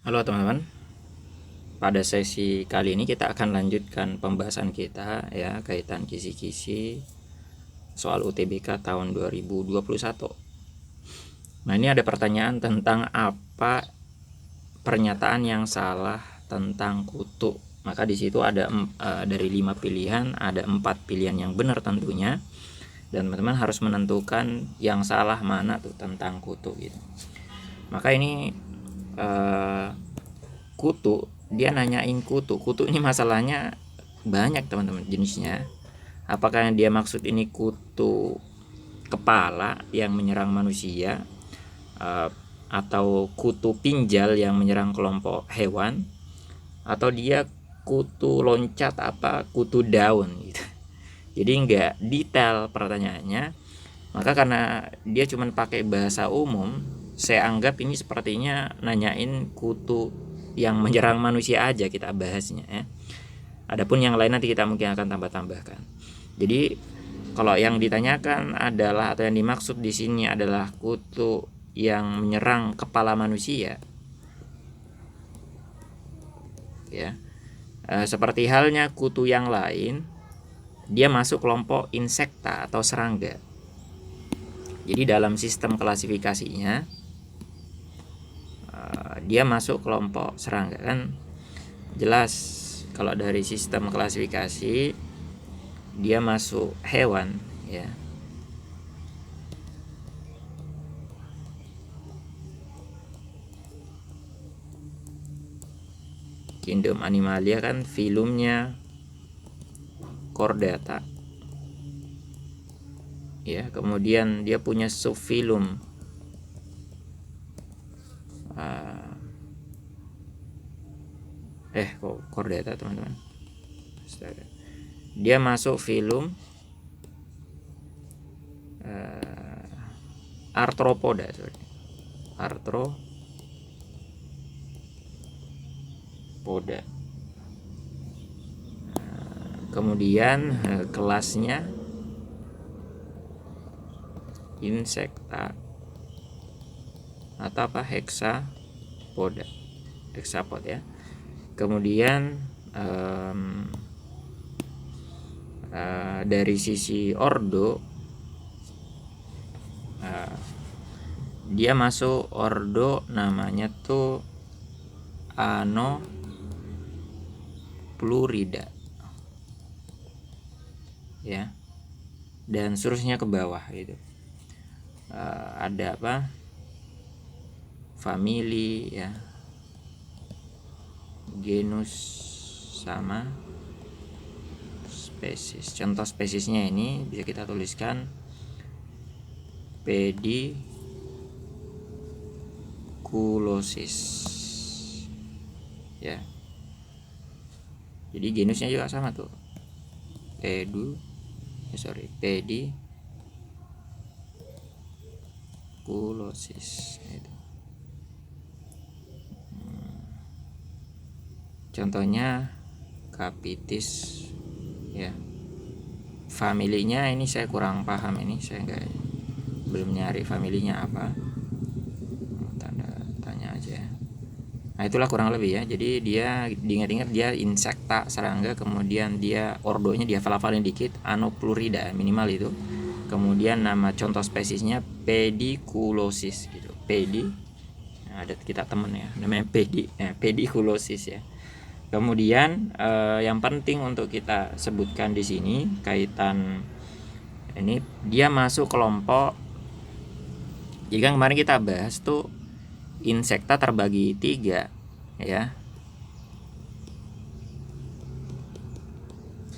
Halo teman-teman, pada sesi kali ini kita akan lanjutkan pembahasan kita ya kaitan kisi-kisi soal UTBK tahun 2021. Nah, ini ada pertanyaan tentang apa pernyataan yang salah tentang kutu. Maka di situ ada dari 5 pilihan, ada 4 pilihan yang benar tentunya. Dan teman-teman harus menentukan yang salah mana tuh tentang kutu gitu. Maka ini kutu, dia nanyain kutu ini masalahnya banyak teman-teman jenisnya. Apakah yang dia maksud ini kutu kepala yang menyerang manusia, atau kutu pinjal yang menyerang kelompok hewan, atau dia kutu loncat apa kutu daun gitu. Jadi nggak detail pertanyaannya. Maka karena dia cuma pakai bahasa umum, saya anggap ini sepertinya nanyain kutu yang menyerang manusia aja kita bahasnya ya. Adapun yang lain nanti kita mungkin akan tambah-tambahkan. Jadi kalau yang ditanyakan adalah atau yang dimaksud di sini adalah kutu yang menyerang kepala manusia ya. Seperti halnya kutu yang lain, dia masuk kelompok insekta atau serangga. Jadi dalam sistem klasifikasinya dia masuk kelompok serangga kan jelas. Kalau dari sistem klasifikasi dia masuk hewan ya. Kingdom Animalia kan filumnya Chordata ya. Kemudian dia punya subfilum kok Chordata teman-teman. Dia masuk filum Arthropoda, Arthropoda. Kemudian kelasnya insekta atau apa hexapod ya. Kemudian dari sisi ordo dia masuk ordo namanya tuh Anoplurida ya, dan seterusnya ke bawah gitu. Ada apa famili ya, genus sama spesies. Contoh spesiesnya ini bisa kita tuliskan Pediculosis ya. Jadi genusnya juga sama tuh, Pediculosis itu. Contohnya Capitis ya. Familinya ini saya kurang paham, ini saya belum nyari familinya apa, tanda tanya aja. Nah itulah kurang lebih ya. Jadi dia diingat-ingat dia insekta serangga, kemudian dia ordonya dia hafalin dikit, Anoplurida minimal itu. Kemudian nama contoh spesiesnya Pediculosis gitu. Ada kita temen ya namanya Pediculosis ya. Kemudian yang penting untuk kita sebutkan di sini kaitan ini, dia masuk kelompok. Jika kemarin kita bahas tuh insekta terbagi 3 ya.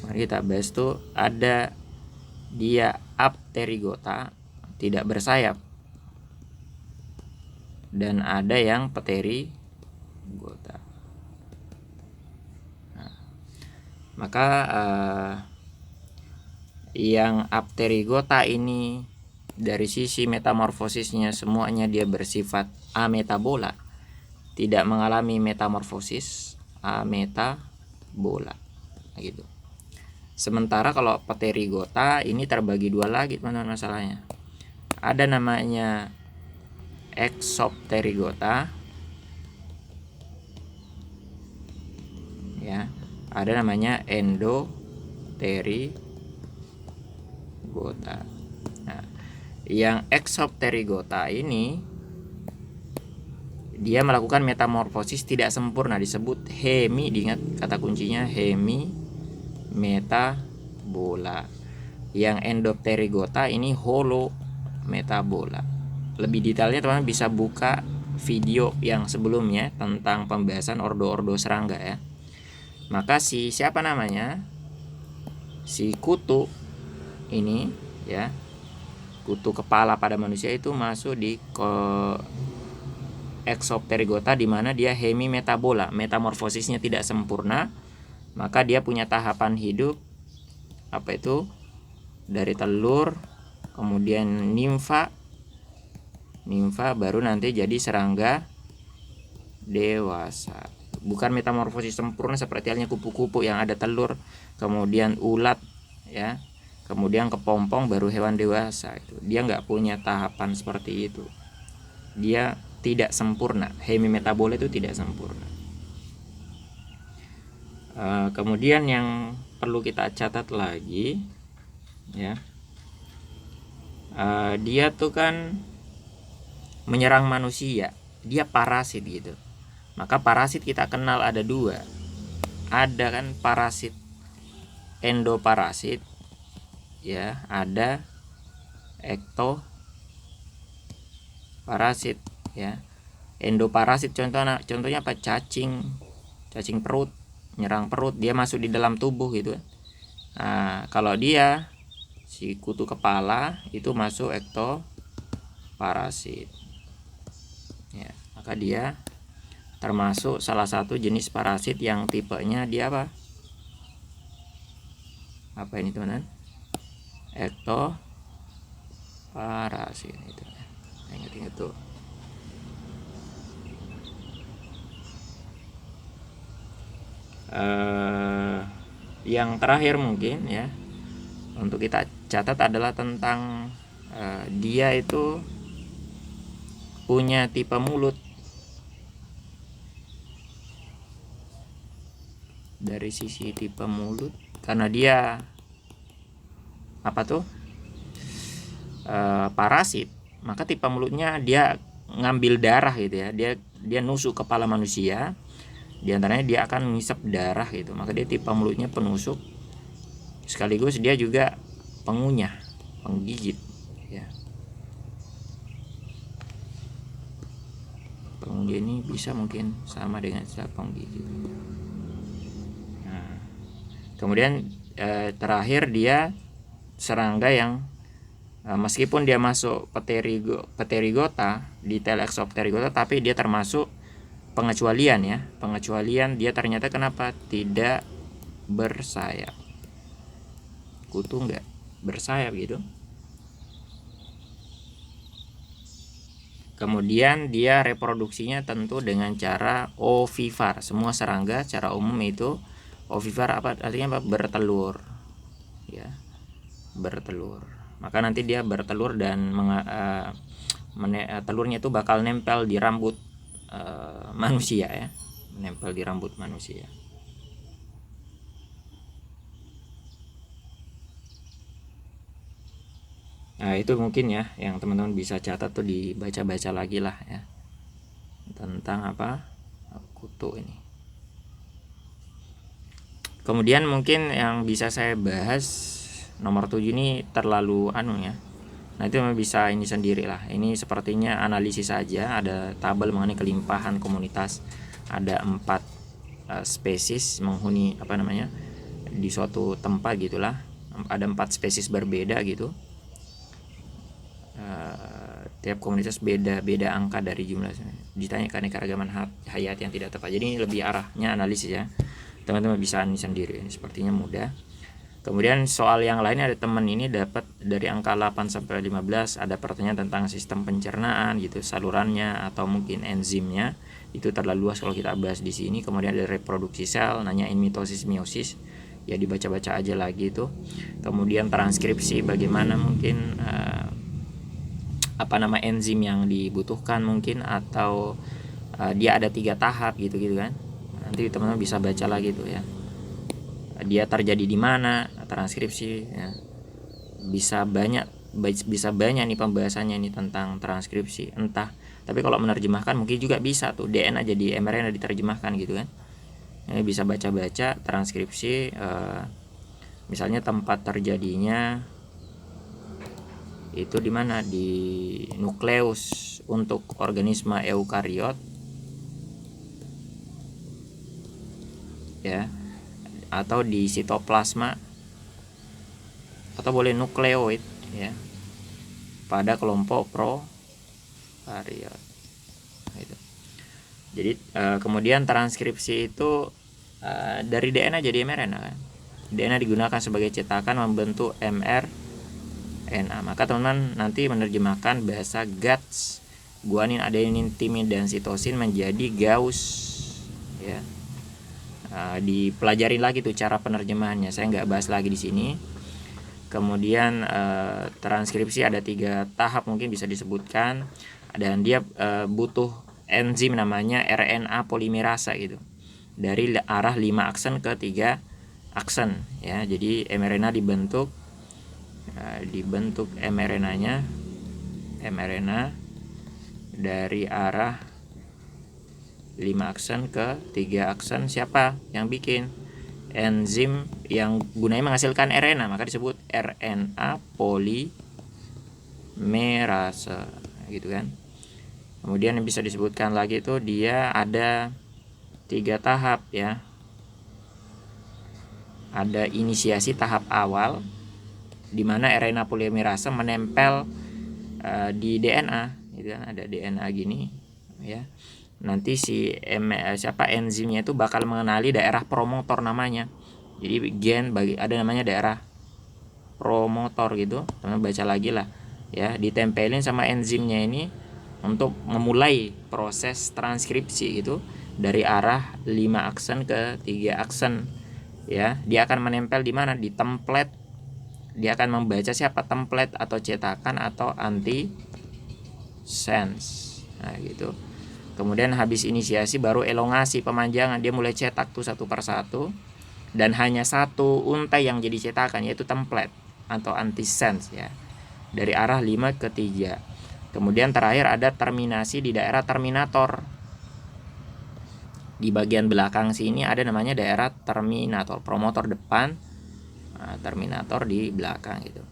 Mari kita bahas tuh ada dia Apterygota tidak bersayap, dan ada yang Pterygota. Maka yang Apterygota ini dari sisi metamorfosisnya semuanya dia bersifat ametabola, tidak mengalami metamorfosis, ametabola gitu. Sementara kalau Pterygota ini terbagi 2 lagi teman-teman masalahnya. Ada namanya Exopterygota ada namanya endopterigota. Nah, yang exopterigota ini dia melakukan metamorfosis tidak sempurna, disebut hemi, diingat kata kuncinya hemi metabola. Yang endopterigota ini holo metabola. Lebih detailnya teman-teman bisa buka video yang sebelumnya tentang pembahasan ordo-ordo serangga ya. Maka siapa namanya? Si kutu ini ya. Kutu kepala pada manusia itu masuk di exopterigota, di mana dia hemimetabola, metamorfosisnya tidak sempurna, maka dia punya tahapan hidup apa itu? Dari telur, kemudian nimfa baru nanti jadi serangga dewasa. Bukan metamorfosis sempurna seperti halnya kupu-kupu yang ada telur, kemudian ulat ya, kemudian kepompong baru hewan dewasa. Itu dia nggak punya tahapan seperti itu. Dia tidak sempurna, hemimetabola itu tidak sempurna. Kemudian yang perlu kita catat lagi ya, dia tuh kan menyerang manusia, dia parasit gitu. Maka parasit kita kenal ada dua, ada kan parasit endoparasit ya, ada ektoparasit ya. Endoparasit contohnya apa? Cacing perut, nyerang perut, dia masuk di dalam tubuh gitu. Nah, kalau dia si kutu kepala itu masuk ektoparasit ya, maka dia termasuk salah satu jenis parasit yang tipenya dia apa ini teman-teman? Ektoparasit itu. Ingat-ingat tuh. Yang terakhir mungkin ya untuk kita catat adalah tentang dia itu punya tipe mulut. Dari sisi tipe mulut, karena dia apa tuh parasit, maka tipe mulutnya dia ngambil darah gitu ya, dia nusuk kepala manusia, diantaranya dia akan ngisap darah gitu, maka dia tipe mulutnya penusuk, sekaligus dia juga pengunyah, penggigit ya. Pengunyah ini bisa mungkin sama dengan istilah penggigit. Nah, kemudian terakhir dia serangga yang meskipun dia masuk pterigota, detail exopterigota, tapi dia termasuk pengecualian ya. Pengecualian dia ternyata kenapa tidak bersayap. Kutu enggak bersayap gitu. Kemudian dia reproduksinya tentu dengan cara ovivar. Semua serangga secara umum itu ovivar, apa artinya? Bertelur ya, bertelur. Maka nanti dia bertelur dan telurnya itu bakal nempel di rambut manusia ya, menempel di rambut manusia. Nah, itu mungkin ya yang teman-teman bisa catat tuh, dibaca-baca lagi lah ya tentang apa kutu ini. Kemudian mungkin yang bisa saya bahas nomor 7 ini terlalu ya. Nah, itu bisa ini sendiri lah. Ini sepertinya analisis saja, ada tabel mengenai kelimpahan komunitas. Ada 4 spesies menghuni di suatu tempat gitulah. Ada 4 spesies berbeda gitu. Tiap komunitas beda angka dari jumlah. Ditanya keanekaragaman hayat yang tidak tepat. Jadi ini lebih arahnya analisis ya. Teman-teman bisa ini sendiri. Ini sepertinya mudah. Kemudian soal yang lainnya, ada teman ini dapat dari angka 8 sampai 15, ada pertanyaan tentang sistem pencernaan gitu, salurannya atau mungkin enzimnya. Itu terlalu luas kalau kita bahas di sini. Kemudian ada reproduksi sel, nanyain mitosis meiosis. Ya dibaca-baca aja lagi itu. Kemudian transkripsi, bagaimana mungkin enzim yang dibutuhkan mungkin, atau dia ada 3 tahap gitu kan. Nanti teman-teman bisa baca lagi tuh ya. dia terjadi di mana transkripsi ya. Bisa banyak nih pembahasannya ini tentang transkripsi, entah. Tapi kalau menerjemahkan mungkin juga bisa tuh DNA jadi mRNA diterjemahkan gitu kan. Ini bisa baca-baca transkripsi, misalnya tempat terjadinya itu di mana, di nukleus untuk organisme eukariot ya, atau di sitoplasma, atau boleh nukleoid ya pada kelompok prokariot gitu. Jadi kemudian transkripsi itu dari DNA jadi mRNA kan. DNA digunakan sebagai cetakan membentuk mRNA. Maka teman-teman nanti menerjemahkan bahasa GATS, guanin, adenin, timin, dan sitosin menjadi Gauss ya. Dipelajarin lagi tuh cara penerjemahannya, saya nggak bahas lagi di sini. Kemudian transkripsi ada 3 tahap mungkin bisa disebutkan, dan dia butuh enzim namanya RNA polimerasa gitu, dari arah 5 aksen ke 3 aksen ya. Jadi mRNA dibentuk mRNA dari arah 5 aksen ke 3 aksen. Siapa yang bikin? Enzim yang gunanya menghasilkan RNA, maka disebut RNA polimerase gitu kan. Kemudian yang bisa disebutkan lagi itu dia ada 3 tahap ya. Ada inisiasi tahap awal di mana RNA polimerase menempel di DNA gitu kan, ada DNA gini ya. Nanti enzimnya itu bakal mengenali daerah promotor namanya. Jadi gen ada namanya daerah promotor gitu, teman baca lagi lah ya, ditempelin sama enzimnya ini untuk memulai proses transkripsi gitu dari arah 5 aksen ke 3 aksen ya. Dia akan menempel di mana? Di template. Dia akan membaca siapa? Template atau cetakan atau antisense. Nah gitu. Kemudian habis inisiasi baru elongasi, pemanjangan. Dia mulai cetak tuh satu persatu, dan hanya satu untai yang jadi cetakan, yaitu template atau antisense ya, dari arah 5 ke 3. Kemudian terakhir ada terminasi di daerah terminator. Di bagian belakang sini ada namanya daerah terminator, promotor depan, terminator di belakang gitu.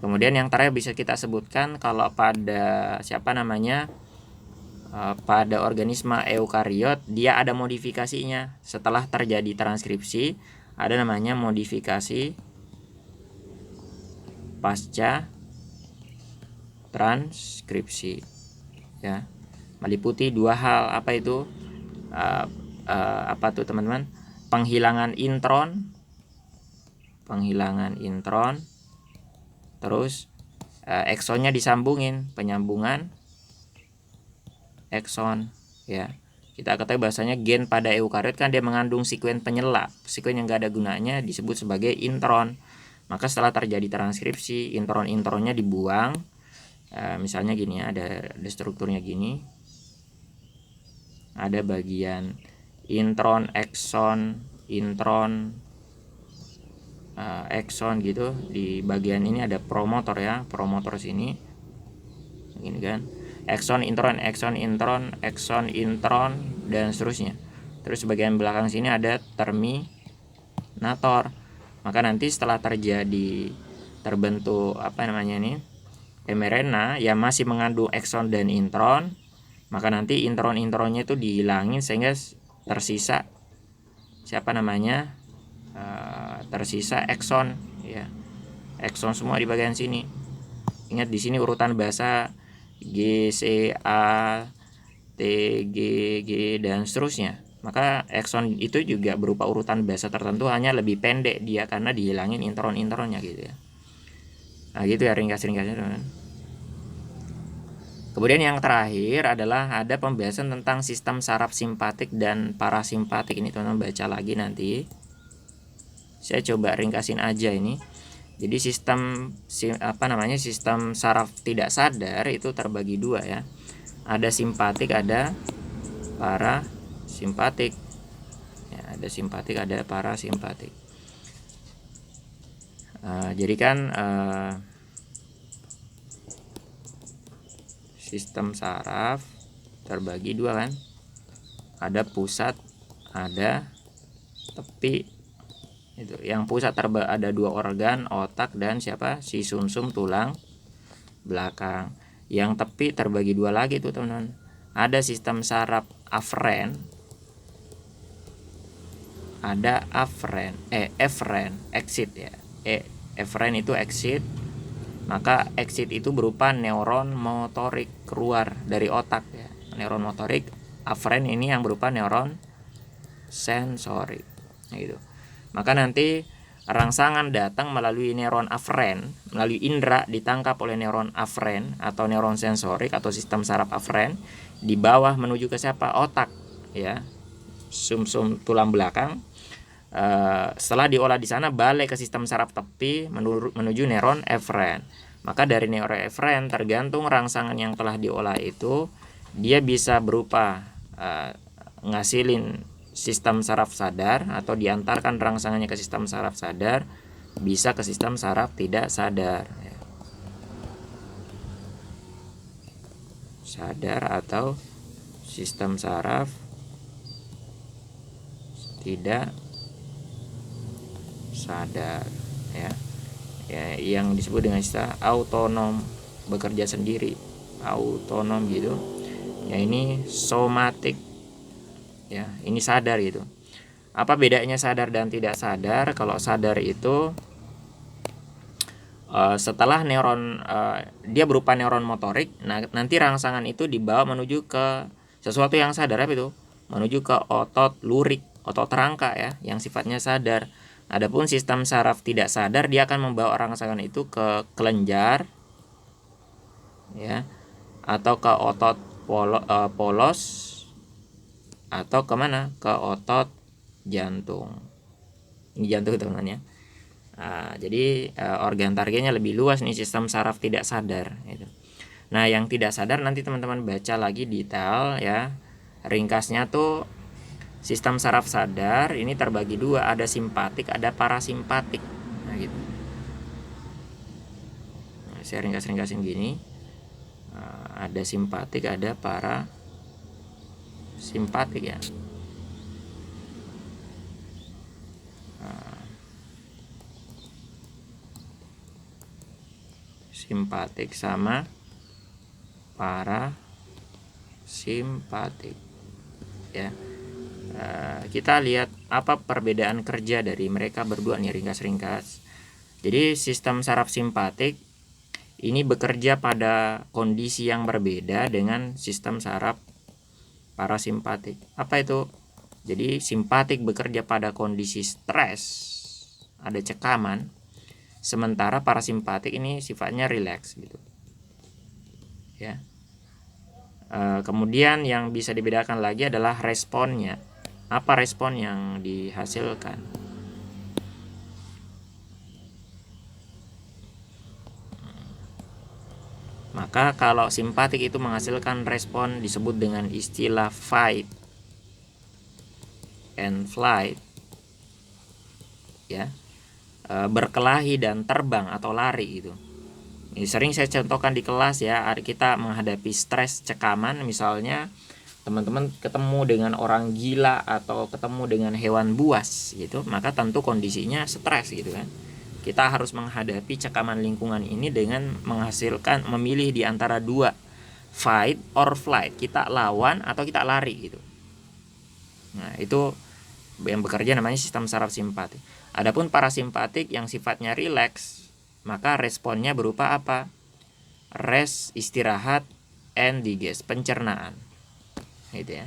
Kemudian yang terakhir bisa kita sebutkan kalau pada pada organisme eukariot, dia ada modifikasinya. Setelah terjadi transkripsi, ada namanya modifikasi pasca transkripsi ya. Meliputi 2 hal. Apa itu? Apa tuh teman-teman? Penghilangan intron, terus eksonnya disambungin, penyambungan ekson ya. Kita ketahui bahasanya gen pada eukariot kan dia mengandung sekuen penyelap, sekuen yang gak ada gunanya disebut sebagai intron. Maka setelah terjadi transkripsi, intronnya dibuang. Misalnya gini ya, ada strukturnya gini, ada bagian intron, ekson, ekson gitu. Di bagian ini ada promotor ya, promotor sini gini kan, ekson intron, dan seterusnya. Terus bagian belakang sini ada terminator. Maka nanti setelah terbentuk mRNA yang masih mengandung ekson dan intron, maka nanti intronnya itu dihilangin sehingga tersisa tersisa ekson ya. Ekson semua di bagian sini. Ingat di sini urutan bahasa G, C, A, T, G, G, dan seterusnya. Maka ekson itu juga berupa urutan bahasa tertentu, hanya lebih pendek dia karena dihilangin intronnya gitu ya. Nah gitu ya ringkas-ringkasnya teman-teman. Kemudian yang terakhir adalah ada pembahasan tentang sistem saraf simpatik dan parasimpatik. Ini teman-teman baca lagi nanti. Saya coba ringkasin aja ini. Jadi sistem saraf tidak sadar itu terbagi 2 ya. Ada simpatik, ada parasimpatik. Ya, ada simpatik, ada parasimpatik. Jadi kan sistem saraf terbagi dua kan, ada pusat, ada tepi. Itu yang pusat ada dua organ, otak dan siapa, si sumsum tulang belakang. Yang tepi terbagi dua lagi tuh teman-teman, ada sistem saraf aferen, ada eferen, exit ya. Eferen itu exit, maka exit itu berupa neuron motorik keluar dari otak ya, neuron motorik. Aferen ini yang berupa neuron sensorik gitu. Maka nanti rangsangan datang melalui neuron aferen, melalui indera ditangkap oleh neuron aferen atau neuron sensorik atau sistem saraf aferen, di bawah menuju ke siapa, otak ya, sumsum tulang belakang. Setelah diolah di sana balik ke sistem saraf tepi menuju neuron eferen. Maka dari neuron eferen tergantung rangsangan yang telah diolah itu, dia bisa berupa ngasilin sistem saraf sadar atau diantarkan rangsangannya ke sistem saraf sadar, bisa ke sistem saraf tidak sadar ya. Sadar atau sistem saraf tidak sadar ya, yang disebut dengan istilah autonom, bekerja sendiri, autonom gitu ya. Ini somatik ya, ini sadar gitu. Apa bedanya sadar dan tidak sadar? Kalau sadar itu setelah neuron dia berupa neuron motorik, nah nanti rangsangan itu dibawa menuju ke sesuatu yang sadar, apa itu, menuju ke otot lurik, otot rangka ya, yang sifatnya sadar. Adapun sistem saraf tidak sadar, dia akan membawa rangsangan itu ke kelenjar ya, atau ke otot polos, atau kemana, ke otot jantung. Ini jantung teman-teman ya. Jadi organ targetnya lebih luas nih, sistem saraf tidak sadar gitu. Nah yang tidak sadar nanti teman-teman baca lagi detail ya, ringkasnya tuh. Sistem saraf sadar ini terbagi dua, ada simpatik, ada parasimpatik. Nah gitu. Nah, saya ringkas-ringkasin gini. Ada simpatik, ada parasimpatik ya. Simpatik sama parasimpatik ya. Kita lihat apa perbedaan kerja dari mereka berdua nih, ringkas-ringkas. Jadi sistem saraf simpatik ini bekerja pada kondisi yang berbeda dengan sistem saraf parasimpatik. Apa itu? Jadi simpatik bekerja pada kondisi stres, ada cekaman, sementara parasimpatik ini sifatnya rileks gitu ya. Kemudian yang bisa dibedakan lagi adalah responnya. Apa respon yang dihasilkan? Maka kalau simpatik itu menghasilkan respon disebut dengan istilah fight and flight ya, berkelahi dan terbang atau lari gitu. Ini sering saya contohkan di kelas ya, kita menghadapi stres cekaman, misalnya teman-teman ketemu dengan orang gila atau ketemu dengan hewan buas gitu, maka tentu kondisinya stres gitu kan. Kita harus menghadapi cekaman lingkungan ini dengan menghasilkan, memilih di antara dua, fight or flight, kita lawan atau kita lari gitu. Nah itu yang bekerja namanya sistem saraf simpatik. Adapun parasimpatik yang sifatnya rileks, maka responnya berupa apa? Rest, istirahat, and digest, pencernaan gitu ya.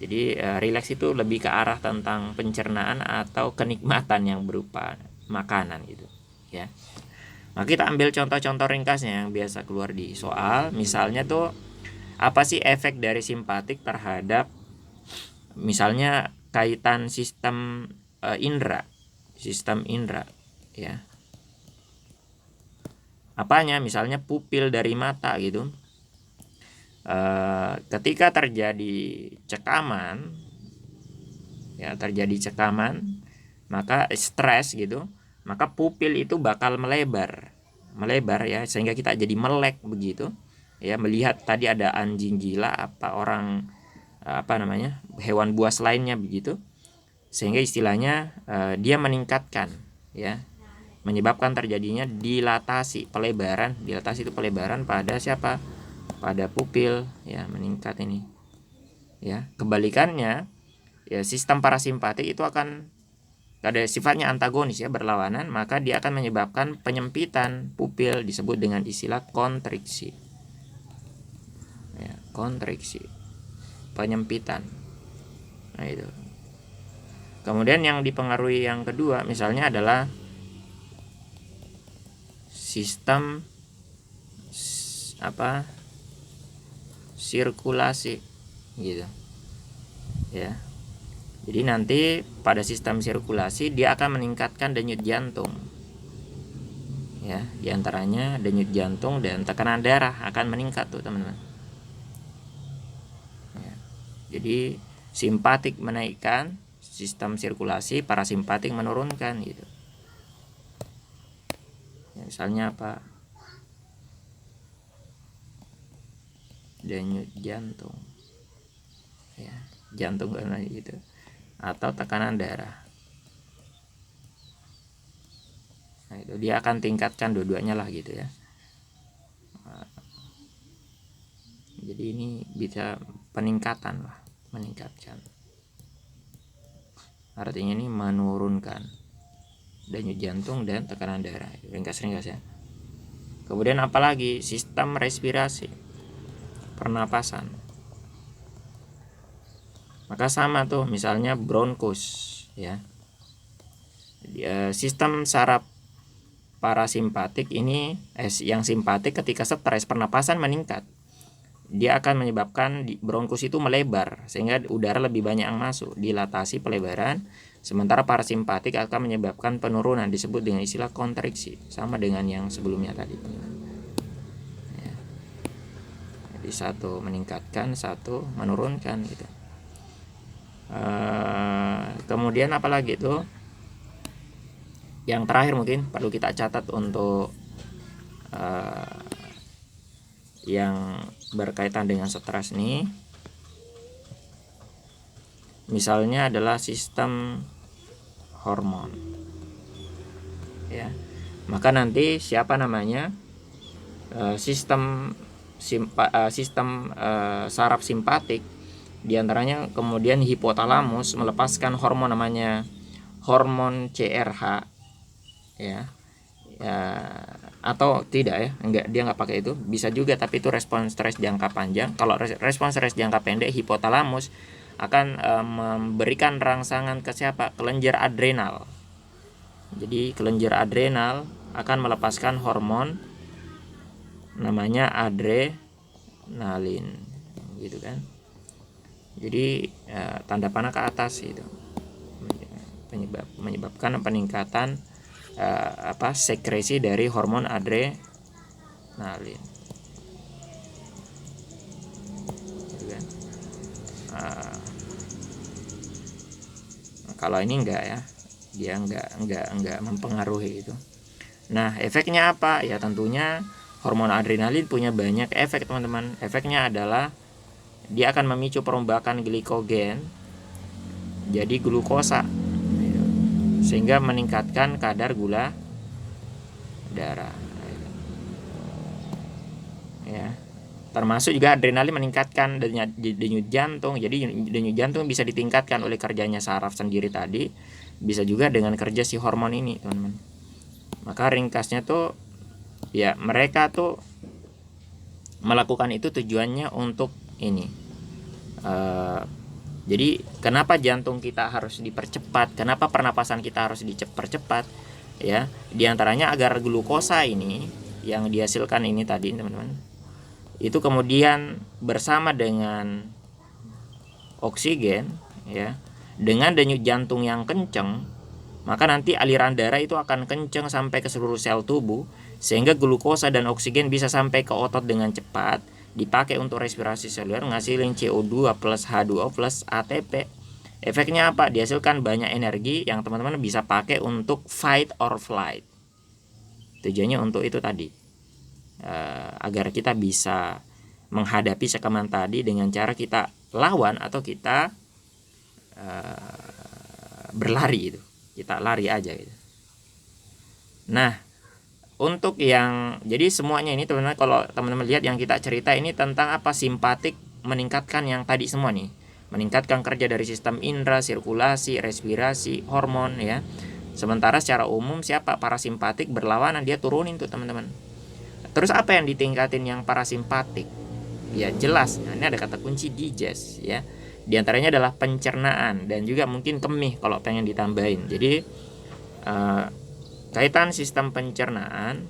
Jadi rileks itu lebih ke arah tentang pencernaan atau kenikmatan yang berupa makanan gitu ya. Nah kita ambil contoh-contoh ringkasnya yang biasa keluar di soal. Misalnya tuh, apa sih efek dari simpatik terhadap misalnya kaitan sistem indera, sistem indera ya. Apanya? Misalnya pupil dari mata gitu. Ketika terjadi cekaman ya, terjadi cekaman, maka stres gitu, maka pupil itu bakal melebar ya, sehingga kita jadi melek begitu ya, melihat tadi ada anjing gila, orang hewan buas lainnya begitu, sehingga istilahnya dia meningkatkan ya, menyebabkan terjadinya dilatasi itu pelebaran pada siapa, pada pupil ya, meningkat ini ya. Kebalikannya ya, sistem parasimpatik itu akan ada sifatnya antagonis ya, berlawanan, maka dia akan menyebabkan penyempitan pupil, disebut dengan istilah kontriksi ya, kontriksi, penyempitan. Nah itu. Kemudian yang dipengaruhi yang kedua misalnya adalah sistem sirkulasi gitu ya. Jadi nanti pada sistem sirkulasi dia akan meningkatkan denyut jantung ya, diantaranya denyut jantung dan tekanan darah akan meningkat tuh teman-teman ya. Jadi simpatik menaikkan sistem sirkulasi, parasimpatik menurunkan gitu ya, misalnya apa, denyut jantung ya, jantung gitu, atau tekanan darah. Nah itu dia akan tingkatkan dua-duanya lah gitu ya. Jadi ini bisa peningkatan lah, meningkatkan, artinya ini menurunkan denyut jantung dan tekanan darah, ringkas-ringkas ya. Kemudian apalagi sistem respirasi, pernapasan, maka sama tuh, misalnya bronkus ya, sistem saraf parasimpatik ini yang simpatik ketika stres pernapasan meningkat, dia akan menyebabkan bronkus itu melebar sehingga udara lebih banyak yang masuk, dilatasi pelebaran. Sementara parasimpatik akan menyebabkan penurunan, disebut dengan istilah kontriksi, sama dengan yang sebelumnya tadi ya. Jadi satu meningkatkan, satu menurunkan gitu. Kemudian apalagi itu yang terakhir mungkin perlu kita catat untuk yang berkaitan dengan stres nih, misalnya adalah sistem hormon ya. Maka nanti siapa namanya, sistem saraf simpatik, diantaranya kemudian hipotalamus melepaskan hormon namanya hormon CRH ya, atau tidak ya, dia nggak pakai itu, bisa juga, tapi itu respon stres jangka panjang. Kalau respon stres jangka pendek, hipotalamus akan memberikan rangsangan ke siapa, kelenjar adrenal. Jadi kelenjar adrenal akan melepaskan hormon namanya adrenalin gitu kan. Jadi tanda panah ke atas itu menyebabkan peningkatan sekresi dari hormon adrenalin gitu kan. Kalau ini enggak ya, dia enggak mempengaruhi itu. Nah efeknya apa ya, tentunya hormon adrenalin punya banyak efek teman-teman. Efeknya adalah dia akan memicu perombakan glikogen jadi glukosa, sehingga meningkatkan kadar gula darah ya. Termasuk juga adrenalin meningkatkan denyut jantung. Jadi denyut jantung bisa ditingkatkan oleh kerjanya saraf sendiri tadi, bisa juga dengan kerja si hormon ini teman-teman. Maka ringkasnya tuh ya, mereka tuh melakukan itu tujuannya untuk ini. Jadi kenapa jantung kita harus dipercepat, kenapa pernapasan kita harus dipercepat ya, diantaranya agar glukosa ini yang dihasilkan ini tadi teman-teman, itu kemudian bersama dengan oksigen ya, dengan denyut jantung yang kencang, maka nanti aliran darah itu akan kencang sampai ke seluruh sel tubuh, sehingga glukosa dan oksigen bisa sampai ke otot dengan cepat, dipakai untuk respirasi seluler, ngasilin CO2 plus H2O plus ATP, Efeknya apa? Dihasilkan banyak energi yang teman-teman bisa pakai untuk fight or flight. Tujuannya untuk itu tadi, agar kita bisa menghadapi sekaman tadi dengan cara kita lawan atau kita berlari, itu kita lari aja gitu. Nah, untuk yang jadi semuanya ini teman-teman, kalau teman-teman lihat yang kita cerita ini tentang apa, simpatik meningkatkan yang tadi semua nih, meningkatkan kerja dari sistem indera, sirkulasi, respirasi, hormon ya. Sementara secara umum siapa, parasimpatik berlawanan, dia turunin tuh teman-teman. Terus apa yang ditingkatin yang parasimpatik? Ya jelas, nah, ini ada kata kunci digest ya. Di antaranya adalah pencernaan dan juga mungkin kemih kalau pengen ditambahin. Jadi kaitan sistem pencernaan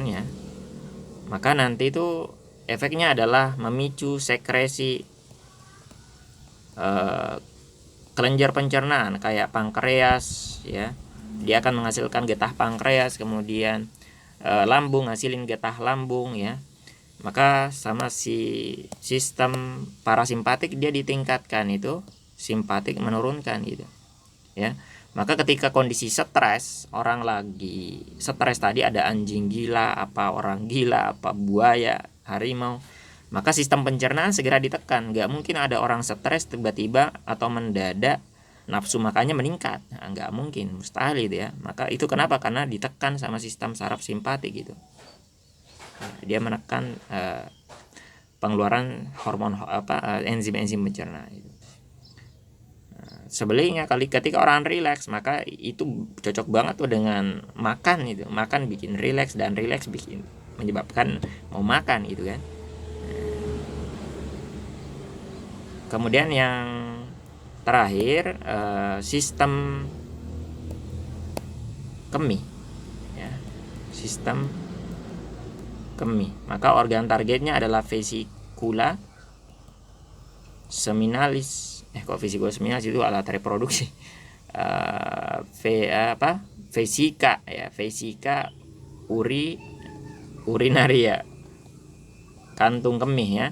ya, maka nanti itu efeknya adalah memicu sekresi kelenjar pencernaan kayak pankreas ya, dia akan menghasilkan getah pankreas, kemudian lambung ngasilin getah lambung ya. Maka sama si sistem parasimpatik dia ditingkatkan, itu simpatik menurunkan gitu ya. Maka ketika kondisi stres, orang lagi stres tadi, ada anjing gila, apa orang gila, apa buaya, harimau, maka sistem pencernaan segera ditekan. Nggak mungkin ada orang stres tiba-tiba atau mendadak nafsu makannya meningkat, nah, nggak mungkin, mustahil itu ya. Maka itu kenapa? Karena ditekan sama sistem saraf simpatik gitu. Dia menekan pengeluaran hormon enzim-enzim pencerna itu. Sebaliknya ketika orang rileks, maka itu cocok banget tuh dengan makan itu. Makan bikin rileks, dan rileks bikin menyebabkan mau makan gitu kan. Kemudian yang terakhir, sistem kemih ya, sistem kemih. Maka organ targetnya adalah vesikula seminalis. Kok vesikula seminalis itu alat reproduksi. Vesika ya, vesika urinaria, kantung kemih ya.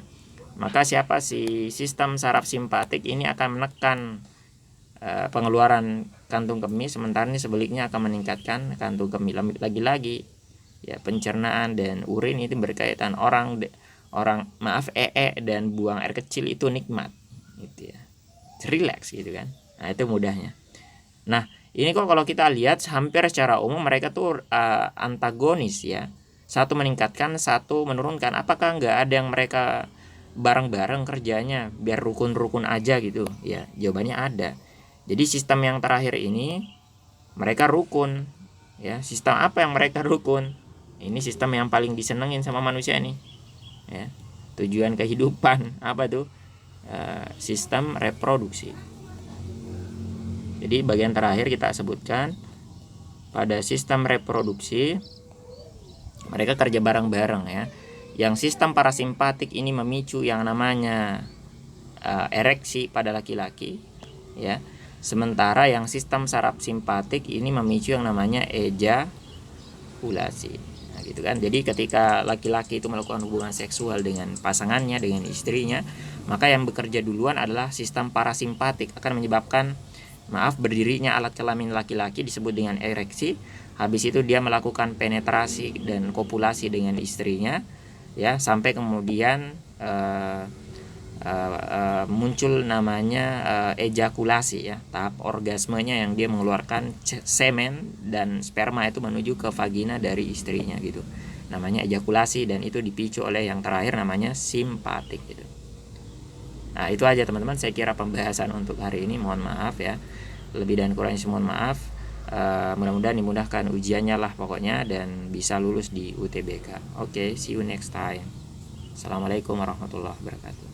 Maka siapa si sistem saraf simpatik ini akan menekan pengeluaran kantung kemih, sementara ini sebaliknya akan meningkatkan kantung kemih. Lagi-lagi ya, pencernaan dan urin itu berkaitan. Orang dan buang air kecil itu nikmat gitu ya, relax gitu kan. Nah itu mudahnya. Nah ini kok kalau kita lihat hampir secara umum mereka tuh antagonis ya, satu meningkatkan, satu menurunkan. Apakah nggak ada yang mereka bareng-bareng kerjanya biar rukun-rukun aja gitu ya? Jawabannya ada. Jadi sistem yang terakhir ini mereka rukun ya. Sistem apa yang mereka rukun? Ini sistem yang paling disenengin sama manusia nih ya. Tujuan kehidupan apa tuh? Sistem reproduksi. Jadi bagian terakhir kita sebutkan, pada sistem reproduksi mereka kerja bareng-bareng ya. Yang sistem parasimpatik ini memicu yang namanya ereksi pada laki-laki ya. Sementara yang sistem saraf simpatik ini memicu yang namanya ejakulasi. Nah, gitu kan. Jadi ketika laki-laki itu melakukan hubungan seksual dengan pasangannya, dengan istrinya, maka yang bekerja duluan adalah sistem parasimpatik, akan menyebabkan berdirinya alat kelamin laki-laki disebut dengan ereksi. Habis itu dia melakukan penetrasi dan kopulasi dengan istrinya ya, sampai kemudian muncul namanya ejakulasi ya, tahap orgasmenya yang dia mengeluarkan semen dan sperma itu menuju ke vagina dari istrinya gitu, namanya ejakulasi, dan itu dipicu oleh yang terakhir namanya simpatik gitu. Nah itu aja teman-teman, saya kira pembahasan untuk hari ini. Mohon maaf ya, lebih dan kurangnya mohon maaf. Mudah-mudahan dimudahkan ujiannya lah pokoknya, dan bisa lulus di UTBK. Oke, see you next time. Assalamualaikum warahmatullahi wabarakatuh.